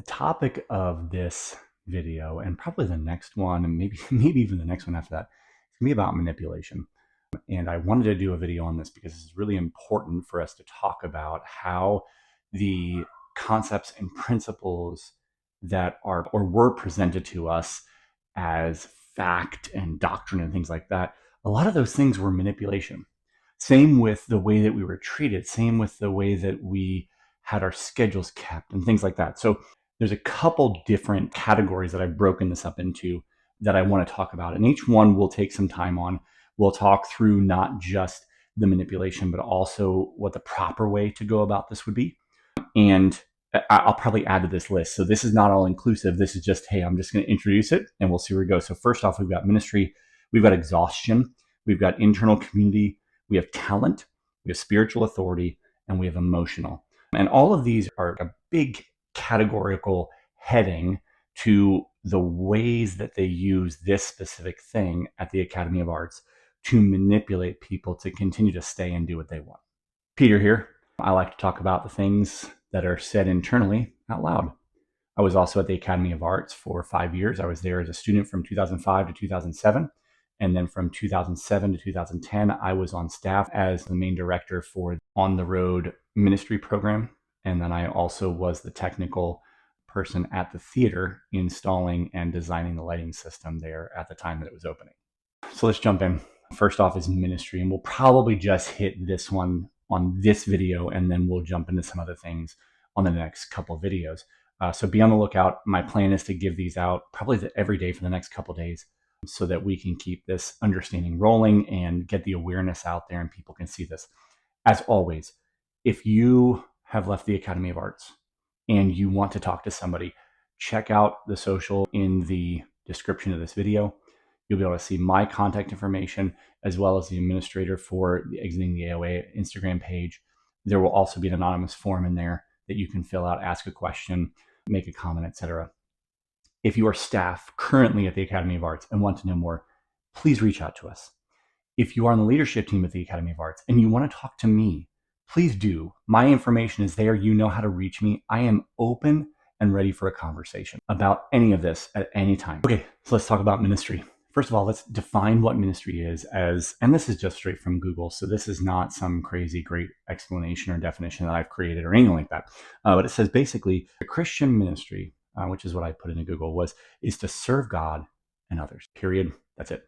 The topic of this video, and probably the next one, and maybe even the next one after that, is gonna be about manipulation. And I wanted to do a video on this because it's really important for us to talk about how the concepts and principles that are or were presented to us as fact and doctrine and things like that, a lot of those things were manipulation. Same with the way that we were treated, same with the way that we had our schedules kept and things like that. So there's a couple different categories that I've broken this up into that I want to talk about. And each one we'll take some time on. We'll talk through not just the manipulation, but also what the proper way to go about this would be. And I'll probably add to this list. So this is not all inclusive. This is just, hey, I'm just going to introduce it and we'll see where we go. So first off, we've got ministry, we've got exhaustion, we've got internal community, we have talent, we have spiritual authority, and we have emotional. And all of these are a big categorical heading to the ways that they use this specific thing at the Academy of Arts to manipulate people to continue to stay and do what they want. Peter here. I like to talk about the things that are said internally out loud. I was also at the Academy of Arts for 5 years. I was there as a student from 2005 to 2007. And then from 2007 to 2010, I was on staff as the main director for On the Road ministry program. And then I also was the technical person at the theater installing and designing the lighting system there at the time that it was opening. So let's jump in. First off is ministry, and we'll probably just hit this one on this video, and then we'll jump into some other things on the next couple of videos. So be on the lookout. My plan is to give these out probably every day for the next couple of days so that we can keep this understanding rolling and get the awareness out there and people can see this. As always, if you have left the Academy of Arts and you want to talk to somebody, check out the social in the description of this video. You'll be able to see my contact information as well as the administrator for the Exiting the AOA Instagram page. There will also be an anonymous form in there that you can fill out, ask a question, make a comment, etc. If you are staff currently at the Academy of Arts and want to know more, please reach out to us. If you are on the leadership team at the Academy of Arts and you want to talk to me, please do. My information is there. You know how to reach me. I am open and ready for a conversation about any of this at any time. Okay, so let's talk about ministry. First of all, let's define what ministry is as, and this is just straight from Google, so this is not some crazy great explanation or definition that I've created or anything like that. But it says basically a Christian ministry, which is what I put into Google, is to serve God and others, period. That's it.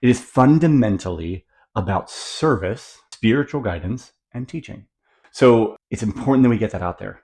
It is fundamentally about service, spiritual guidance, and teaching. So it's important that we get that out there,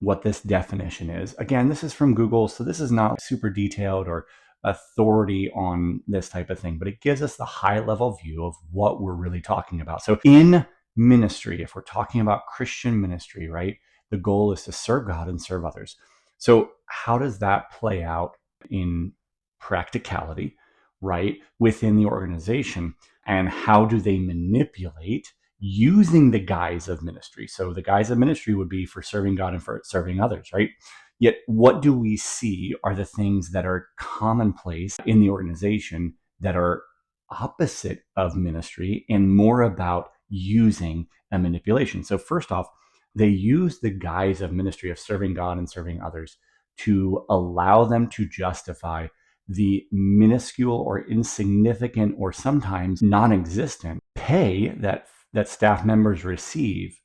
what this definition is. Again, this is from Google, so this is not super detailed or authority on this type of thing, but it gives us the high level view of what we're really talking about. So in ministry, if we're talking about Christian ministry, right, the goal is to serve God and serve others. So how does that play out in practicality, right, within the organization? And how do they manipulate using the guise of ministry? So the guise of ministry would be for serving God and for serving others, right? Yet what do we see are the things that are commonplace in the organization that are opposite of ministry and more about using a manipulation. So first off, they use the guise of ministry of serving God and serving others to allow them to justify the minuscule or insignificant or sometimes non-existent pay that staff members receive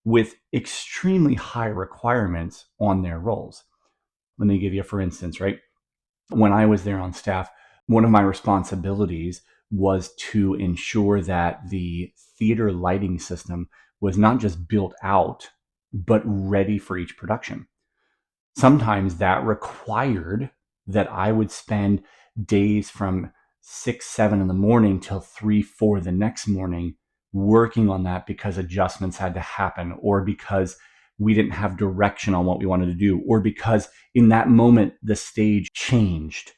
with extremely high requirements on their roles. Let me give you, for instance, right? When I was there on staff, one of my responsibilities was to ensure that the theater lighting system was not just built out, but ready for each production. Sometimes that required that I would spend days from 6, 7 in the morning till 3, 4 the next morning working on that because adjustments had to happen, or because we didn't have direction on what we wanted to do, or because in that moment the stage changed.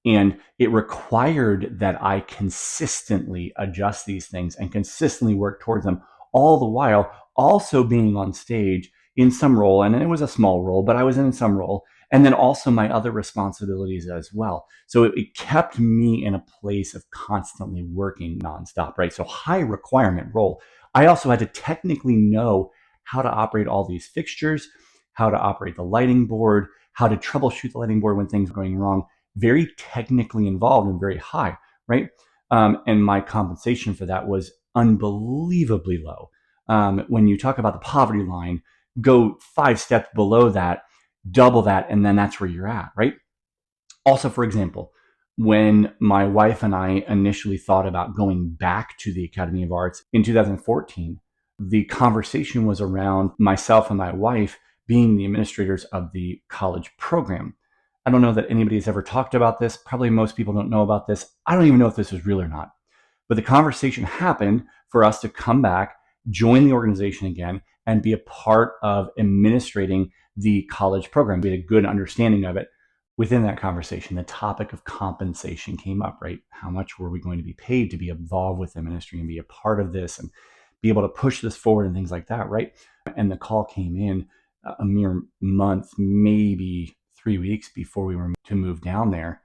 And it required that I consistently adjust these things and consistently work towards them, all the while also being on stage in some role. And it was a small role, but I was in some role. And then also my other responsibilities as well. So it kept me in a place of constantly working nonstop, right? So high requirement role. I also had to technically know how to operate all these fixtures, how to operate the lighting board, how to troubleshoot the lighting board when things are going wrong, very technically involved and very high, right? And my compensation for that was unbelievably low. When you talk about the poverty line, go 5 steps below that, double that, and then that's where you're at, right? Also, for example, when my wife and I initially thought about going back to the Academy of Arts in 2014, the conversation was around myself and my wife being the administrators of the college program. I don't know that anybody has ever talked about this. Probably most people don't know about this. I don't even know if this is real or not. But the conversation happened for us to come back, join the organization again, and be a part of administrating the college program. We had a good understanding of it. Within that conversation, the topic of compensation came up, right? How much were we going to be paid to be involved with the ministry and be a part of this and be able to push this forward and things like that, right? And the call came in a mere month, maybe 3 weeks before we were to move down there.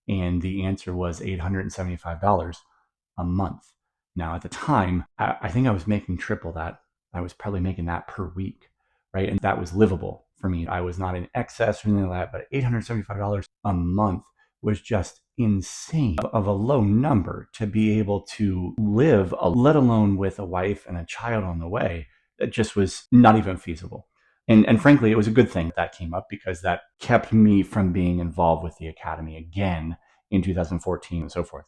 And the answer was $875 a month. Now, at the time, I think I was making triple that. I was probably making that per week, right? And that was livable for me. I was not in excess or anything like that, but $875 a month was just insane of a low number to be able to live, let alone with a wife and a child on the way. It just was not even feasible. And frankly, it was a good thing that came up because that kept me from being involved with the Academy again in 2014 and so forth.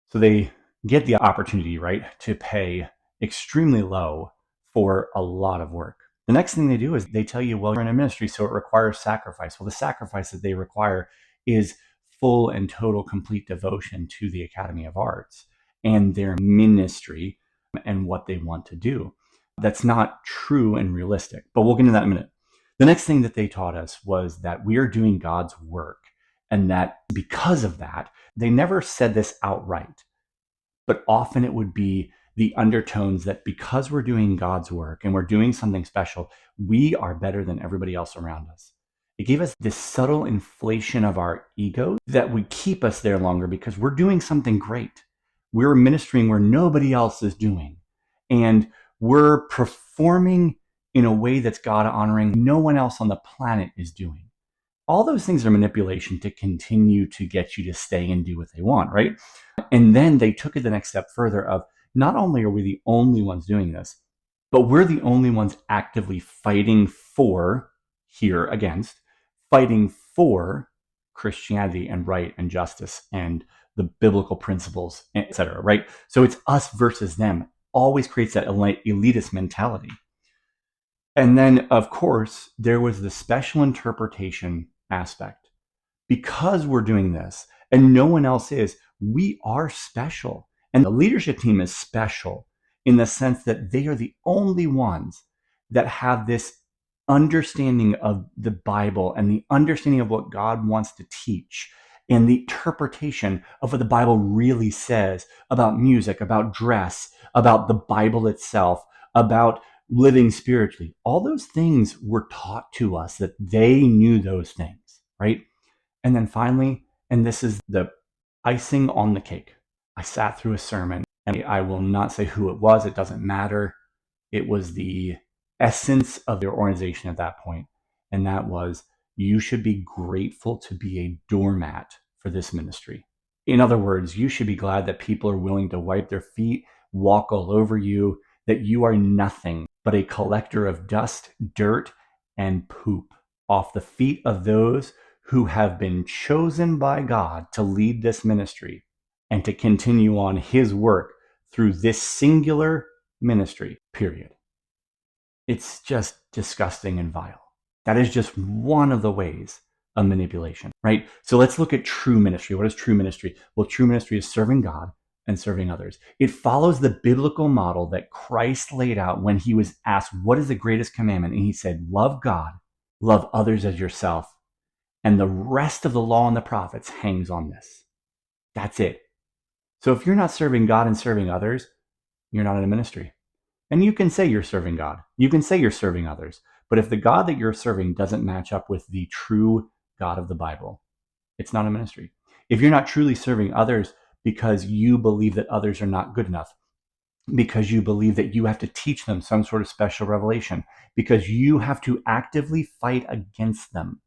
So they get the opportunity, right, to pay extremely low for a lot of work. The next thing they do is they tell you, well, you're in a ministry, so it requires sacrifice. Well, the sacrifice that they require is full and total complete devotion to the Academy of Arts and their ministry and what they want to do. That's not true and realistic, but we'll get into that in a minute. The next thing that they taught us was that we are doing God's work, and that because of that, they never said this outright, but often it would be the undertones that because we're doing God's work and we're doing something special, we are better than everybody else around us. It gave us this subtle inflation of our ego that would keep us there longer because we're doing something great. We're ministering where nobody else is doing. And we're performing in a way that's God honoring, no one else on the planet is doing. All those things are manipulation to continue to get you to stay and do what they want, right? And then they took it the next step further of not only are we the only ones doing this, but we're the only ones actively fighting for, here against, fighting for Christianity and right and justice and the biblical principles, etc., right? So it's us versus them. Always creates that elitist mentality. And then, of course, there was the special interpretation aspect. Because we're doing this and no one else is, we are special. And the leadership team is special in the sense that they are the only ones that have this understanding of the Bible and the understanding of what God wants to teach and the interpretation of what the Bible really says about music, about dress, about the Bible itself, about living spiritually. All those things were taught to us that they knew those things, right? And then finally, and this is the icing on the cake, I sat through a sermon, and I will not say who it was. It doesn't matter. It was the essence of their organization at that point. And that was, you should be grateful to be a doormat for this ministry. In other words, you should be glad that people are willing to wipe their feet, walk all over you, that you are nothing but a collector of dust, dirt, and poop off the feet of those who have been chosen by God to lead this ministry and to continue on his work through this singular ministry, period. It's just disgusting and vile. That is just one of the ways of manipulation, right? So let's look at true ministry. What is true ministry? Well, true ministry is serving God and serving others. It follows the biblical model that Christ laid out when he was asked, what is the greatest commandment? And he said, love God, love others as yourself. And the rest of the law and the prophets hangs on this. That's it. So if you're not serving God and serving others, you're not in a ministry. And you can say you're serving God. You can say you're serving others. But if the God that you're serving doesn't match up with the true God of the Bible, it's not a ministry. If you're not truly serving others because you believe that others are not good enough, because you believe that you have to teach them some sort of special revelation, because you have to actively fight against them,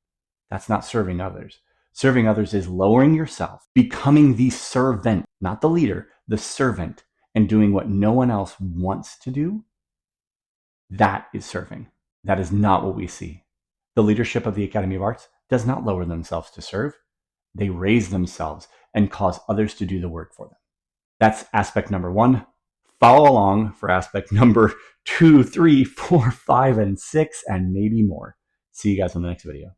That's not serving others. Serving others is lowering yourself, becoming the servant, not the leader, the servant, and doing what no one else wants to do. That is serving. That is not what we see. The leadership of the Academy of Arts does not lower themselves to serve. They raise themselves and cause others to do the work for them. That's aspect number 1. Follow along for aspect number 2, 3, 4, 5, and 6, and maybe more. See you guys in the next video.